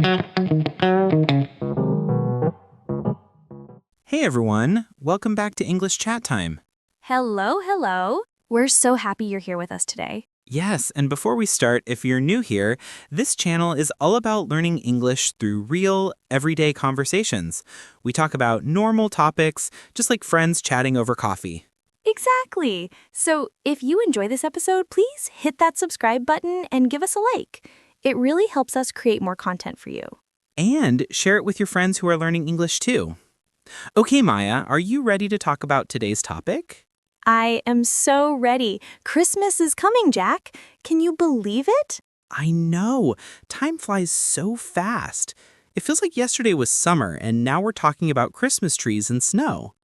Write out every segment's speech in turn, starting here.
Hey everyone, welcome back to English Chat Time. Hello, hello. We're so happy you're here with us today. Yes, and before we start, if you're new here, this channel is all about learning English through real, everyday conversations. We talk about normal topics, just like friends chatting over coffee. Exactly. So if you enjoy this episode, please hit that subscribe button and give us a like. It really helps us create more content for you. And share it with your friends who are learning English too. Okay, Maya, are you ready to talk about today's topic? I am so ready. Christmas is coming, Jack. Can you believe it? I know. Time flies so fast. It feels like yesterday was summer, and now we're talking about Christmas trees and snow.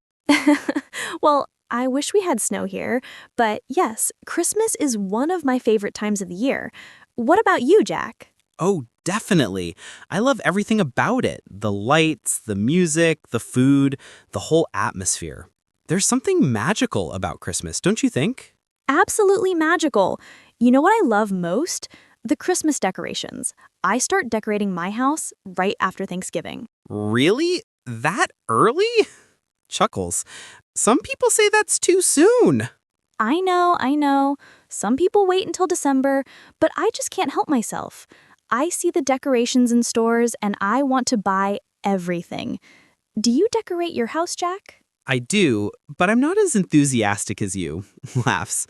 Well, I wish we had snow here, but yes, Christmas is one of my favorite times of the year. What about you, Jack? Oh, definitely. I love everything about it. The lights, the music, the food, the whole atmosphere. There's something magical about Christmas, don't you think? Absolutely magical. You know what I love most? The Christmas decorations. I start decorating my house right after Thanksgiving. Really? That early? Chuckles. Some people say that's too soon. I know. Some people wait until December, but I just can't help myself. I see the decorations in stores and I want to buy everything. Do you decorate your house, Jack? I do, but I'm not as enthusiastic as you. Laughs.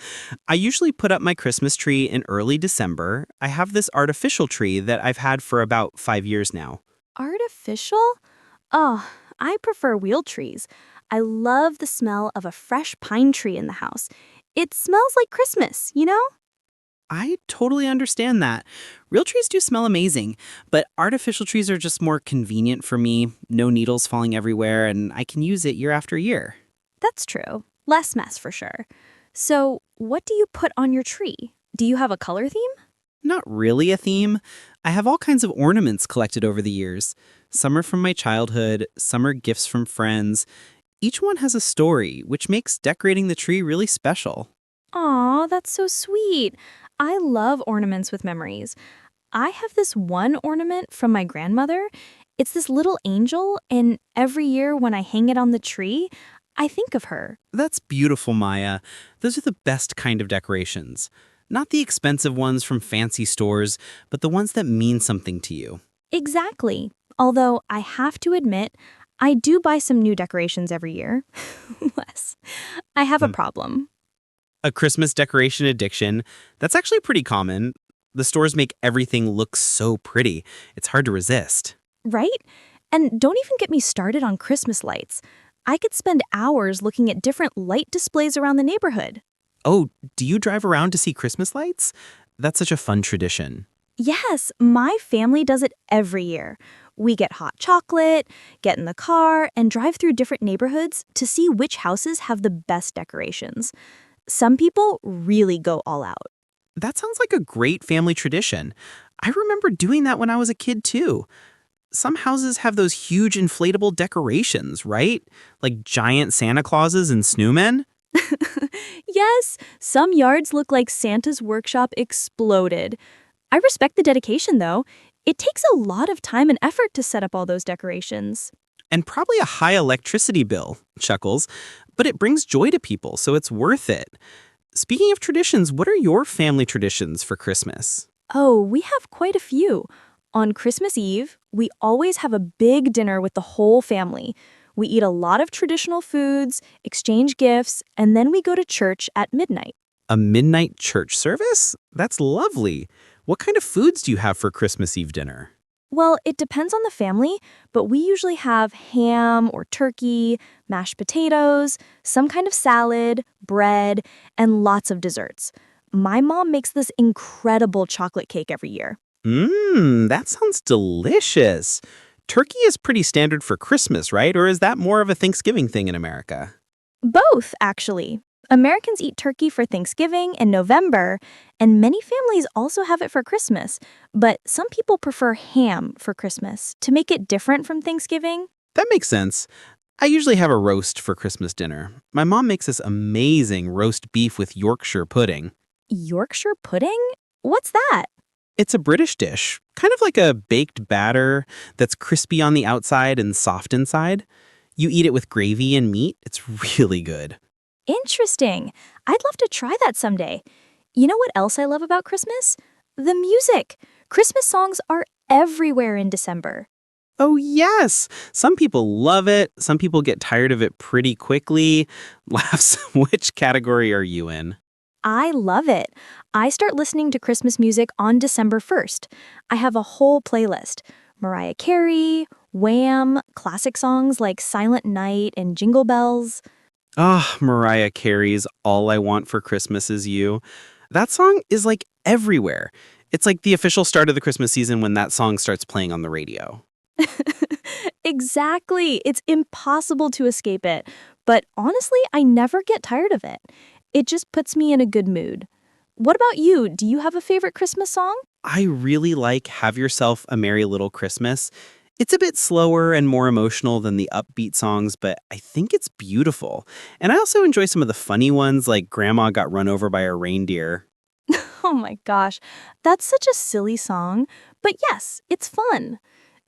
I usually put up my Christmas tree in early December. I have this artificial tree that I've had for about 5 years now. Artificial? Oh, I prefer real trees. I love the smell of a fresh pine tree in the house. It smells like Christmas, you know? I totally understand that. Real trees do smell amazing, but artificial trees are just more convenient for me. No needles falling everywhere, and I can use it year after year. That's true. Less mess for sure. So, what do you put on your tree? Do you have a color theme? Not really a theme. I have all kinds of ornaments collected over the years. Some are from my childhood, some are gifts from friends. Each one has a story, which makes decorating the tree really special. Aw, that's so sweet. I love ornaments with memories. I have this one ornament from my grandmother. It's this little angel, and every year when I hang it on the tree, I think of her. That's beautiful, Maya. Those are the best kind of decorations. Not the expensive ones from fancy stores, but the ones that mean something to you. Exactly. Although I have to admit, I do buy some new decorations every year. Less. I have a Hmm. problem. A Christmas decoration addiction, that's actually pretty common. The stores make everything look so pretty. It's hard to resist. Right? And don't even get me started on Christmas lights. I could spend hours looking at different light displays around the neighborhood. Oh, do you drive around to see Christmas lights? That's such a fun tradition. Yes, my family does it every year. We get hot chocolate, get in the car, and drive through different neighborhoods to see which houses have the best decorations. Some people really go all out. That sounds like a great family tradition. I remember doing that when I was a kid too. Some houses have those huge inflatable decorations, right? Like giant Santa Clauses and snowmen. Yes, some yards look like Santa's workshop exploded. I respect the dedication, though. It takes a lot of time and effort to set up all those decorations. And probably a high electricity bill, Chuckles. But it brings joy to people, so it's worth it. Speaking of traditions, what are your family traditions for Christmas? Oh, we have quite a few. On Christmas Eve, we always have a big dinner with the whole family. We eat a lot of traditional foods, exchange gifts, and then we go to church at midnight. A midnight church service? That's lovely. What kind of foods do you have for Christmas Eve dinner? Well, it depends on the family, but we usually have ham or turkey, mashed potatoes, some kind of salad, bread, and lots of desserts. My mom makes this incredible chocolate cake every year. That sounds delicious. Turkey is pretty standard for Christmas, right? Or is that more of a Thanksgiving thing in America? Both, actually. Americans eat turkey for Thanksgiving in November, and many families also have it for Christmas. But some people prefer ham for Christmas to make it different from Thanksgiving. That makes sense. I usually have a roast for Christmas dinner. My mom makes this amazing roast beef with Yorkshire pudding. Yorkshire pudding? What's that? It's a British dish, kind of like a baked batter that's crispy on the outside and soft inside. You eat it with gravy and meat. It's really good. Interesting. I'd love to try that someday. You know what else I love about Christmas? The music. Christmas songs are everywhere in December. Oh, yes. Some people love it. Some people get tired of it pretty quickly. Laughs, which category are you in? I love it. I start listening to Christmas music on December 1st. I have a whole playlist. Mariah Carey, Wham, classic songs like Silent Night and Jingle Bells. Ah, Mariah Carey's All I Want for Christmas Is You. That song is like everywhere. It's like the official start of the Christmas season when that song starts playing on the radio. Exactly. It's impossible to escape it. But honestly, I never get tired of it. It just puts me in a good mood. What about you? Do you have a favorite Christmas song? I really like Have Yourself a Merry Little Christmas. It's a bit slower and more emotional than the upbeat songs, but I think it's beautiful. And I also enjoy some of the funny ones like Grandma Got Run Over by a Reindeer. Oh my gosh, that's such a silly song. But yes, it's fun.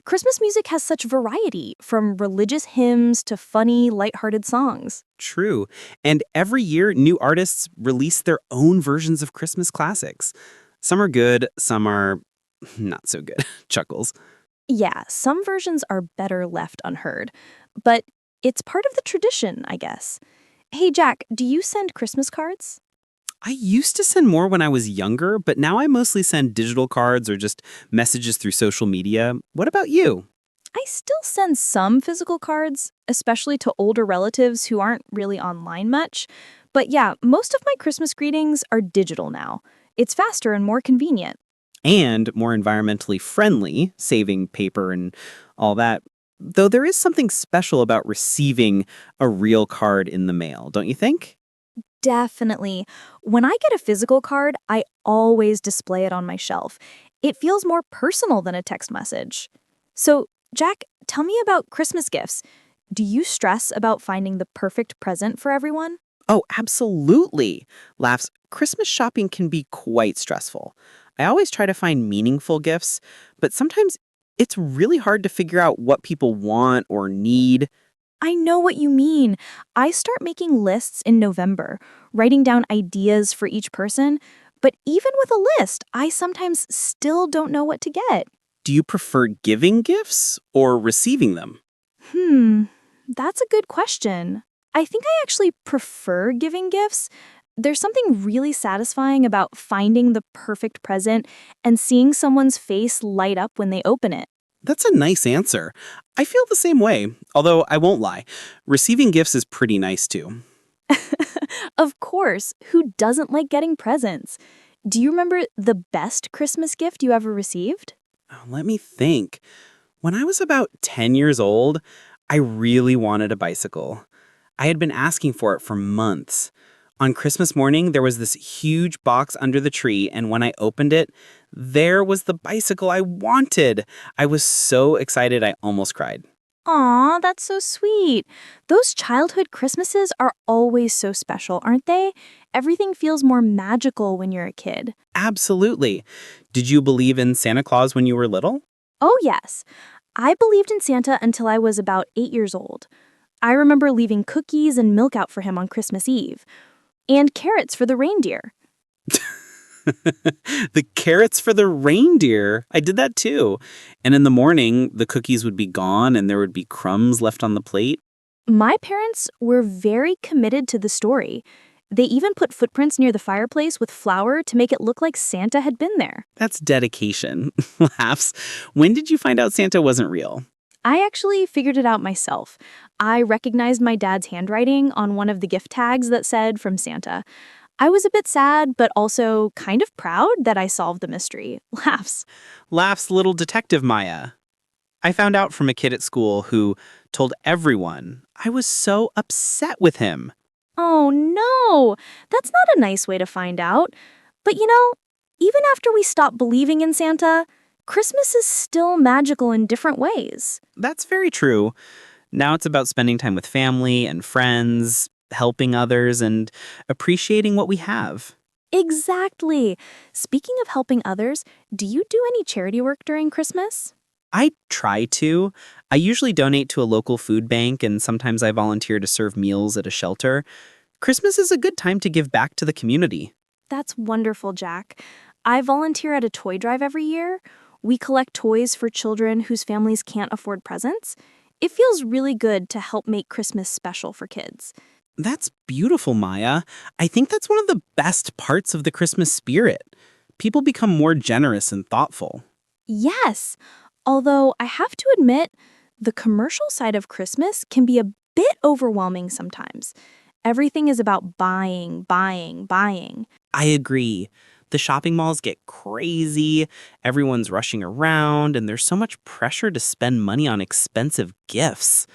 Christmas music has such variety, from religious hymns to funny, lighthearted songs. True. And every year, new artists release their own versions of Christmas classics. Some are good, some are not so good. Chuckles. Yeah, some versions are better left unheard. But it's part of the tradition, I guess. Hey, Jack, do you send Christmas cards? I used to send more when I was younger, but now I mostly send digital cards or just messages through social media. What about you? I still send some physical cards, especially to older relatives who aren't really online much. But yeah, most of my Christmas greetings are digital now. It's faster and more convenient. And more environmentally friendly, saving paper and all that. Though there is something special about receiving a real card in the mail, don't you think? Definitely. When I get a physical card, I always display it on my shelf. It feels more personal than a text message. So, Jack, tell me about Christmas gifts. Do you stress about finding the perfect present for everyone? Oh, absolutely. Laughs. Christmas shopping can be quite stressful. I always try to find meaningful gifts, but sometimes it's really hard to figure out what people want or need. I know what you mean. I start making lists in November, writing down ideas for each person. But even with a list, I sometimes still don't know what to get. Do you prefer giving gifts or receiving them? Hmm, that's a good question. I think I actually prefer giving gifts. There's something really satisfying about finding the perfect present and seeing someone's face light up when they open it. That's a nice answer. I feel the same way, although I won't lie. Receiving gifts is pretty nice too. Of course, who doesn't like getting presents? Do you remember the best Christmas gift you ever received? Oh, let me think. When I was about 10 years old, I really wanted a bicycle. I had been asking for it for months. On Christmas morning, there was this huge box under the tree, and when I opened it, there was the bicycle I wanted. I was so excited I almost cried. Aw, that's so sweet. Those childhood Christmases are always so special, aren't they? Everything feels more magical when you're a kid. Absolutely. Did you believe in Santa Claus when you were little? Oh, yes. I believed in Santa until I was about 8 years old. I remember leaving cookies and milk out for him on Christmas Eve, and carrots for the reindeer. The carrots for the reindeer. I did that too. And in the morning, the cookies would be gone and there would be crumbs left on the plate. My parents were very committed to the story. They even put footprints near the fireplace with flour to make it look like Santa had been there. That's dedication. Laughs. When did you find out Santa wasn't real? I actually figured it out myself. I recognized my dad's handwriting on one of the gift tags that said "From Santa." I was a bit sad, but also kind of proud that I solved the mystery. Laughs. Laughs, little detective Maya. I found out from a kid at school who told everyone I was so upset with him. Oh no, that's not a nice way to find out. But even after we stop believing in Santa, Christmas is still magical in different ways. That's very true. Now it's about spending time with family and friends, helping others, and appreciating what we have. Exactly. Speaking of helping others, do you do any charity work during Christmas? I try to. I usually donate to a local food bank and sometimes I volunteer to serve meals at a shelter. Christmas is a good time to give back to the community. That's wonderful, Jack. I volunteer at a toy drive every year. We collect toys for children whose families can't afford presents. It feels really good to help make Christmas special for kids. That's beautiful, Maya. I think that's one of the best parts of the Christmas spirit. People become more generous and thoughtful. Yes, although I have to admit, the commercial side of Christmas can be a bit overwhelming sometimes. Everything is about buying, buying, buying. I agree. The shopping malls get crazy, everyone's rushing around, and there's so much pressure to spend money on expensive gifts.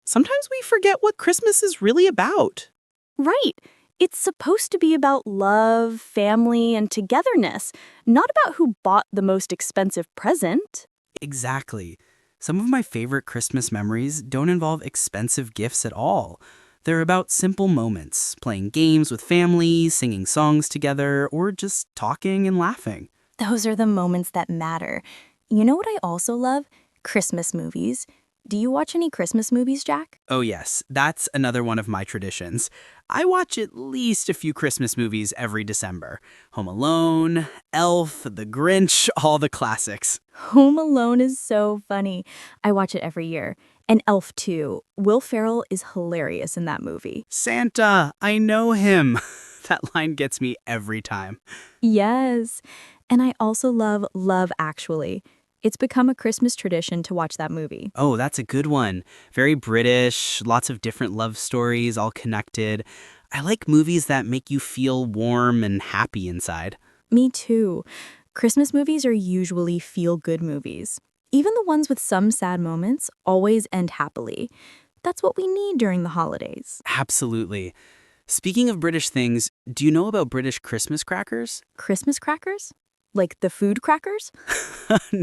Sometimes we forget what Christmas is really about. Right. It's supposed to be about love, family, and togetherness, not about who bought the most expensive present. Exactly. Some of my favorite Christmas memories don't involve expensive gifts at all. They're about simple moments, playing games with family, singing songs together, or just talking and laughing. Those are the moments that matter. You know what I also love? Christmas movies. Do you watch any Christmas movies, Jack? Oh, yes, that's another one of my traditions. I watch at least a few Christmas movies every December. Home Alone, Elf, The Grinch, all the classics. Home Alone is so funny. I watch it every year. And Elf too. Will Ferrell is hilarious in that movie. Santa, I know him. That line gets me every time. Yes. And I also love Love Actually. It's become a Christmas tradition to watch that movie. Oh, that's a good one. Very British, lots of different love stories, all connected. I like movies that make you feel warm and happy inside. Me too. Christmas movies are usually feel-good movies. Even the ones with some sad moments always end happily. That's what we need during the holidays. Absolutely. Speaking of British things, do you know about British Christmas crackers? Christmas crackers? Like the food crackers?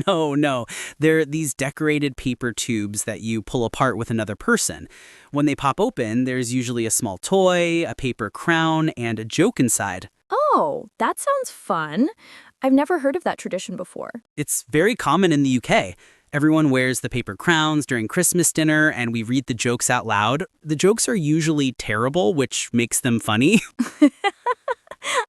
No. They're these decorated paper tubes that you pull apart with another person. When they pop open, there's usually a small toy, a paper crown, and a joke inside. Oh, that sounds fun. I've never heard of that tradition before. It's very common in the UK. Everyone wears the paper crowns during Christmas dinner, and we read the jokes out loud. The jokes are usually terrible, which makes them funny.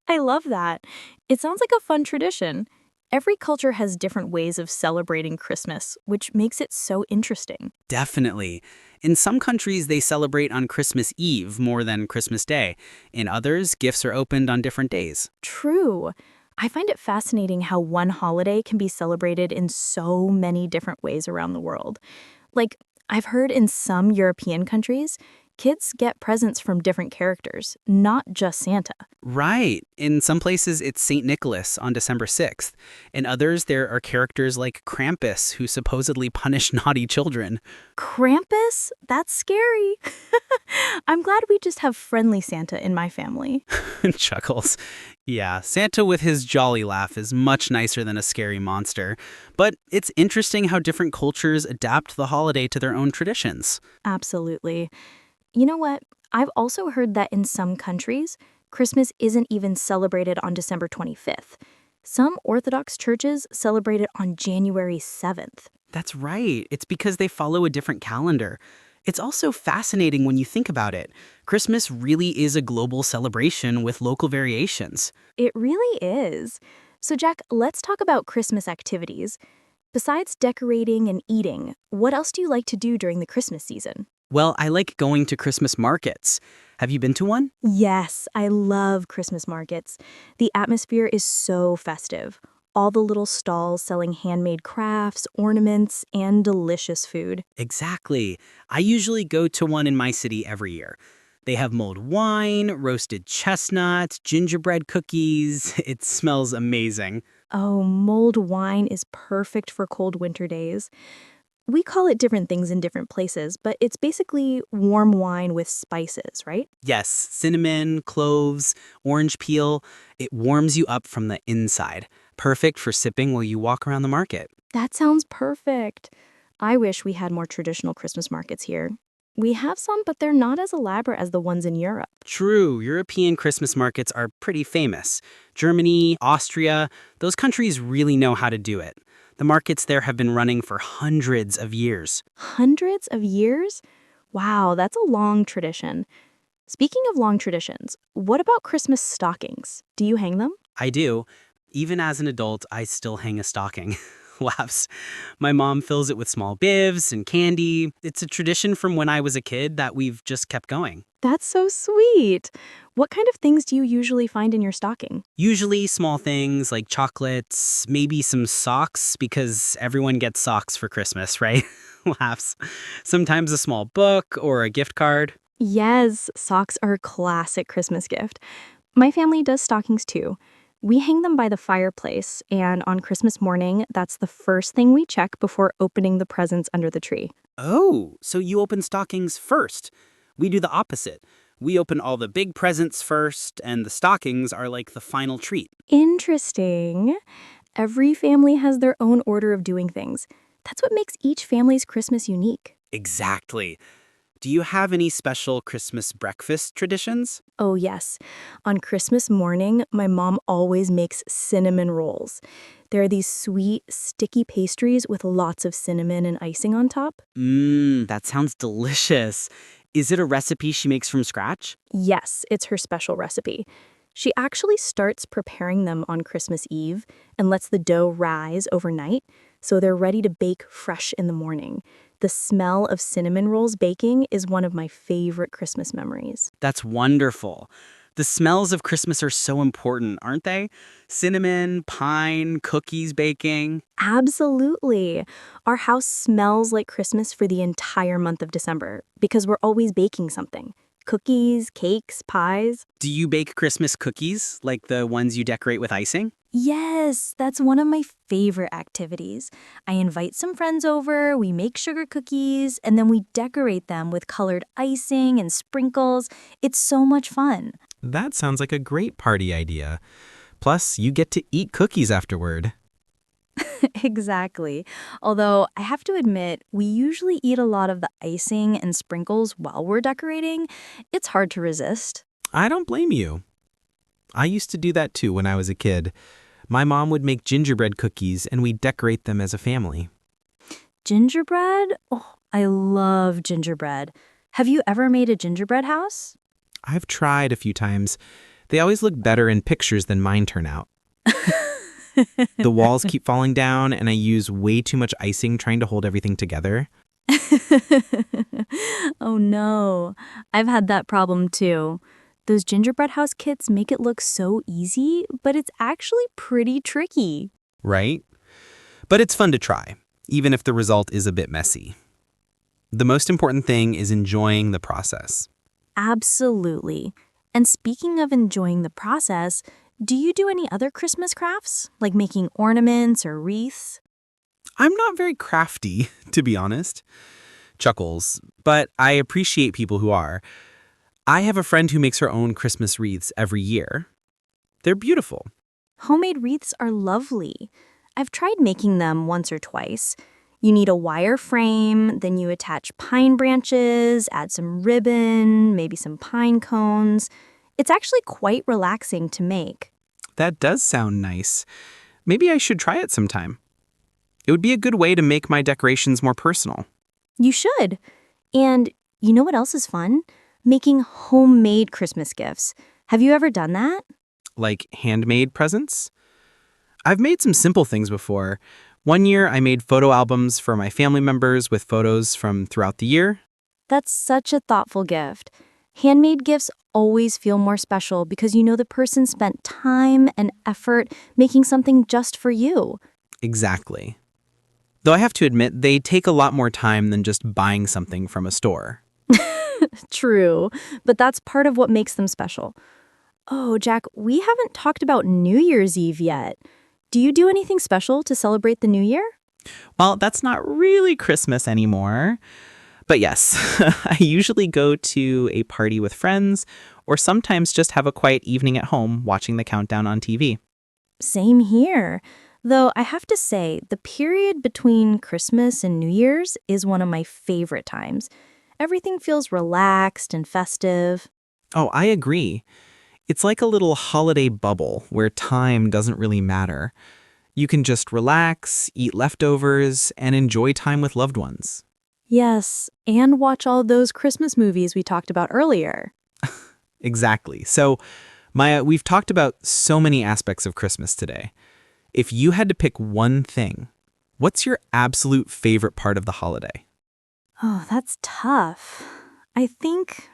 I love that. It sounds like a fun tradition. Every culture has different ways of celebrating Christmas, which makes it so interesting. Definitely. In some countries, they celebrate on Christmas Eve more than Christmas Day. In others, gifts are opened on different days. True. I find it fascinating how one holiday can be celebrated in so many different ways around the world. Like, I've heard in some European countries, kids get presents from different characters, not just Santa. Right. In some places, it's St. Nicholas on December 6th. In others, there are characters like Krampus who supposedly punish naughty children. Krampus? That's scary. I'm glad we just have friendly Santa in my family. Chuckles. Yeah, Santa with his jolly laugh is much nicer than a scary monster. But it's interesting how different cultures adapt the holiday to their own traditions. Absolutely. You know what? I've also heard that in some countries, Christmas isn't even celebrated on December 25th. Some Orthodox churches celebrate it on January 7th. That's right. It's because they follow a different calendar. It's also fascinating when you think about it. Christmas really is a global celebration with local variations. It really is. So, Jack, let's talk about Christmas activities. Besides decorating and eating, what else do you like to do during the Christmas season? Well, I like going to Christmas markets. Have you been to one? Yes, I love Christmas markets. The atmosphere is so festive. All the little stalls selling handmade crafts, ornaments, and delicious food. Exactly. I usually go to one in my city every year. They have mulled wine, roasted chestnuts, gingerbread cookies. It smells amazing. Oh, mulled wine is perfect for cold winter days. We call it different things in different places, but it's basically warm wine with spices, right? Yes, cinnamon, cloves, orange peel. It warms you up from the inside. Perfect for sipping while you walk around the market. That sounds perfect. I wish we had more traditional Christmas markets here. We have some, but they're not as elaborate as the ones in Europe. True, European Christmas markets are pretty famous. Germany, Austria, those countries really know how to do it. The markets there have been running for hundreds of years. Hundreds of years? Wow, that's a long tradition. Speaking of long traditions, what about Christmas stockings? Do you hang them? I do. Even as an adult, I still hang a stocking. Laughs. My mom fills it with small bibs and candy. It's a tradition from when I was a kid that we've just kept going. That's so sweet. What kind of things do you usually find in your stocking? Usually small things like chocolates, maybe some socks, because everyone gets socks for Christmas, right? Laughs. Sometimes a small book or a gift card. Yes, socks are a classic Christmas gift. My family does stockings too. We hang them by the fireplace, and on Christmas morning, that's the first thing we check before opening the presents under the tree. Oh, so you open stockings first. We do the opposite. We open all the big presents first, and the stockings are like the final treat. Interesting. Every family has their own order of doing things. That's what makes each family's Christmas unique. Exactly. Do you have any special Christmas breakfast traditions? Oh, yes. On Christmas morning, my mom always makes cinnamon rolls. There are these sweet, sticky pastries with lots of cinnamon and icing on top. That sounds delicious. Is it a recipe she makes from scratch? Yes, it's her special recipe. She actually starts preparing them on Christmas Eve and lets the dough rise overnight so they're ready to bake fresh in the morning. The smell of cinnamon rolls baking is one of my favorite Christmas memories. That's wonderful. The smells of Christmas are so important, aren't they? Cinnamon, pine, cookies baking. Absolutely. Our house smells like Christmas for the entire month of December because we're always baking something. Cookies, cakes, pies. Do you bake Christmas cookies, like the ones you decorate with icing? Yes, that's one of my favorite activities. I invite some friends over, we make sugar cookies, and then we decorate them with colored icing and sprinkles. It's so much fun. That sounds like a great party idea. Plus, you get to eat cookies afterward. Exactly. Although I have to admit, we usually eat a lot of the icing and sprinkles while we're decorating. It's hard to resist. I don't blame you. I used to do that too when I was a kid. My mom would make gingerbread cookies and we'd decorate them as a family. Gingerbread? Oh, I love gingerbread. Have you ever made a gingerbread house? I've tried a few times. They always look better in pictures than mine turn out. The walls keep falling down and I use way too much icing trying to hold everything together. Oh no, I've had that problem too. Those gingerbread house kits make it look so easy, but it's actually pretty tricky. Right? But it's fun to try, even if the result is a bit messy. The most important thing is enjoying the process. Absolutely. And speaking of enjoying the process, do you do any other Christmas crafts, like making ornaments or wreaths? I'm not very crafty, to be honest. Chuckles, but I appreciate people who are. I have a friend who makes her own Christmas wreaths every year. They're beautiful. Homemade wreaths are lovely. I've tried making them once or twice. You need a wire frame, then you attach pine branches, add some ribbon, maybe some pine cones. It's actually quite relaxing to make. That does sound nice. Maybe I should try it sometime. It would be a good way to make my decorations more personal. You should. And you know what else is fun? Making homemade Christmas gifts. Have you ever done that? Like handmade presents? I've made some simple things before. One year I made photo albums for my family members with photos from throughout the year. That's such a thoughtful gift. Handmade gifts always feel more special because you know the person spent time and effort making something just for you. Exactly. Though I have to admit, they take a lot more time than just buying something from a store. True, but that's part of what makes them special. Oh, Jack, we haven't talked about New Year's Eve yet. Do you do anything special to celebrate the new year? Well, that's not really Christmas anymore. But yes, I usually go to a party with friends or sometimes just have a quiet evening at home watching the countdown on TV. Same here. Though I have to say, the period between Christmas and New Year's is one of my favorite times. Everything feels relaxed and festive. Oh, I agree. It's like a little holiday bubble where time doesn't really matter. You can just relax, eat leftovers, and enjoy time with loved ones. Yes, and watch all those Christmas movies we talked about earlier. Exactly. So, Maya, we've talked about so many aspects of Christmas today. If you had to pick one thing, what's your absolute favorite part of the holiday? Oh, that's tough. I think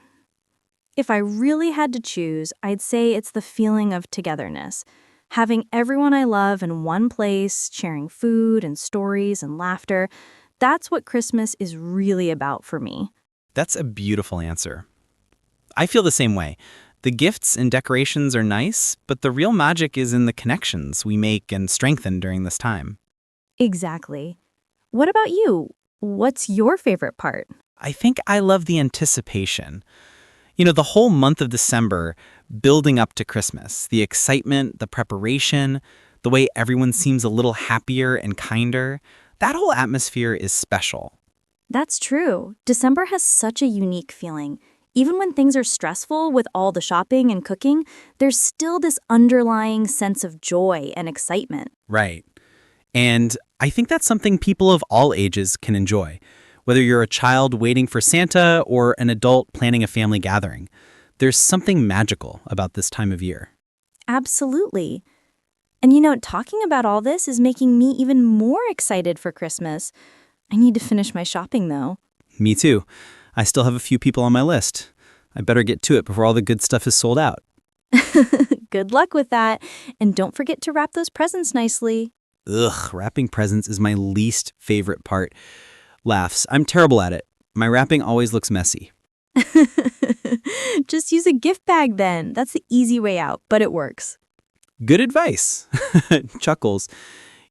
if I really had to choose, I'd say it's the feeling of togetherness. Having everyone I love in one place, sharing food and stories and laughter, that's what Christmas is really about for me. That's a beautiful answer. I feel the same way. The gifts and decorations are nice, but the real magic is in the connections we make and strengthen during this time. Exactly. What about you? What's your favorite part? I think I love the anticipation. You know, the whole month of December building up to Christmas, the excitement, the preparation, the way everyone seems a little happier and kinder, that whole atmosphere is special. That's true. December has such a unique feeling. Even when things are stressful with all the shopping and cooking, there's still this underlying sense of joy and excitement. Right. And I think that's something people of all ages can enjoy, whether you're a child waiting for Santa or an adult planning a family gathering. There's something magical about this time of year. Absolutely. And talking about all this is making me even more excited for Christmas. I need to finish my shopping, though. Me too. I still have a few people on my list. I better get to it before all the good stuff is sold out. Good luck with that. And don't forget to wrap those presents nicely. Ugh, wrapping presents is my least favorite part. Laughs. I'm terrible at it. My wrapping always looks messy. Just use a gift bag then. That's the easy way out, but it works. Good advice. Chuckles.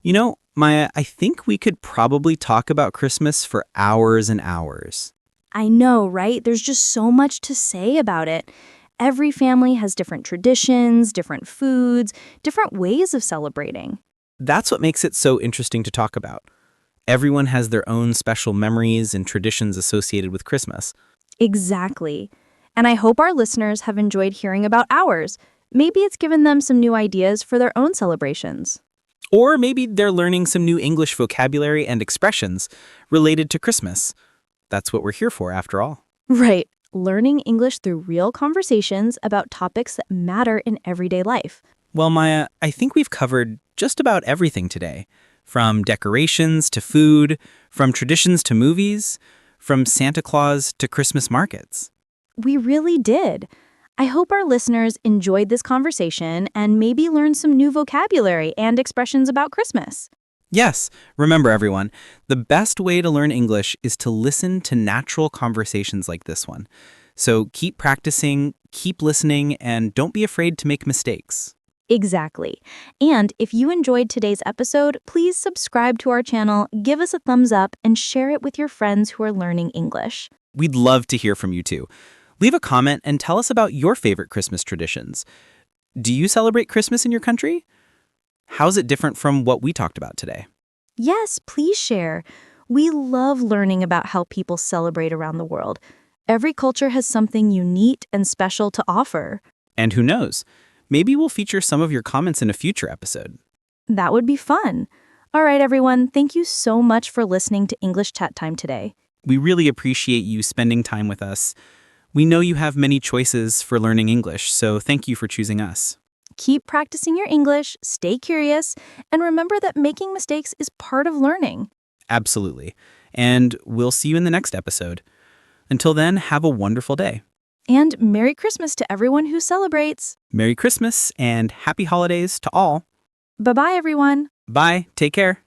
You know, Maya, I think we could probably talk about Christmas for hours and hours. I know, right? There's just so much to say about it. Every family has different traditions, different foods, different ways of celebrating. That's what makes it so interesting to talk about. Everyone has their own special memories and traditions associated with Christmas. Exactly. And I hope our listeners have enjoyed hearing about ours. Maybe it's given them some new ideas for their own celebrations. Or maybe they're learning some new English vocabulary and expressions related to Christmas. That's what we're here for, after all. Right. Learning English through real conversations about topics that matter in everyday life. Well, Maya, I think we've covered just about everything today. From decorations to food, from traditions to movies, from Santa Claus to Christmas markets. We really did. I hope our listeners enjoyed this conversation and maybe learned some new vocabulary and expressions about Christmas. Yes, remember everyone, the best way to learn English is to listen to natural conversations like this one. So keep practicing, keep listening, and don't be afraid to make mistakes. Exactly. And if you enjoyed today's episode, please subscribe to our channel, give us a thumbs up, and share it with your friends who are learning English. We'd love to hear from you too. Leave a comment and tell us about your favorite Christmas traditions. Do you celebrate Christmas in your country? How's it different from what we talked about today? Yes, please share. We love learning about how people celebrate around the world. Every culture has something unique and special to offer. And who knows? Maybe we'll feature some of your comments in a future episode. That would be fun. All right, everyone, thank you so much for listening to English Chat Time today. We really appreciate you spending time with us. We know you have many choices for learning English, so thank you for choosing us. Keep practicing your English, stay curious, and remember that making mistakes is part of learning. Absolutely. And we'll see you in the next episode. Until then, have a wonderful day. And Merry Christmas to everyone who celebrates. Merry Christmas and Happy Holidays to all. Bye-bye, everyone. Bye. Take care.